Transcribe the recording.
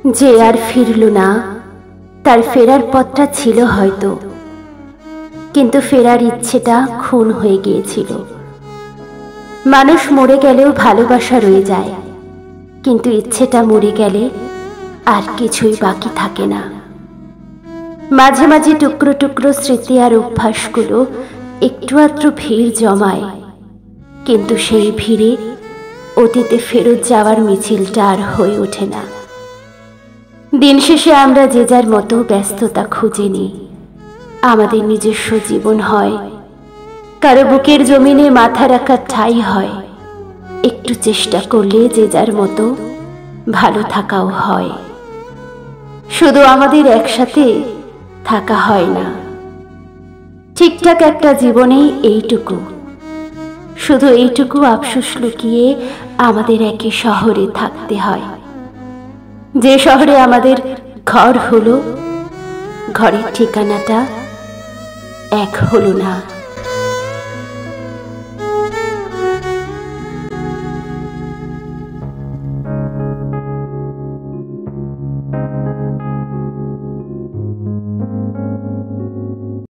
যে আর ফিরল না, তার ফেরার পথটা ছিল হয়তো, কিন্তু ফেরার ইচ্ছেটা খুন হয়ে গিয়েছিল। মানুষ মরে গেলেও ভালোবাসা রয়ে যায়, কিন্তু ইচ্ছেটা মরে গেলে আর কিছুই বাকি থাকে না। মাঝে মাঝে টুকরো টুকরো স্মৃতি আর অভ্যাসগুলো একটু আধটু ভিড় জমায়, কিন্তু সেই ভিড়ে অতীতে ফেরত যাওয়ার মিছিলটা আর হয়ে ওঠে না। দিন শেষে আমরা যে যার মতো ব্যস্ততা খুঁজে নিই, আমাদের নিজস্ব জীবন হয়, কারো বুকের জমিনে মাথা রাখার ঠাঁই হয়। একটু চেষ্টা করলে যে যার মতো ভালো থাকাও হয়। শুধু আমাদের একসাথে থাকা হয় না। ঠিকঠাক একটা জীবনেই এইটুকু, শুধু এইটুকু আফসোস লুকিয়ে আমাদের একই শহরে থাকতে হয়, যে শহরে আমাদের ঘর হলো, ঘরের ঠিকানাটা এক হলো না।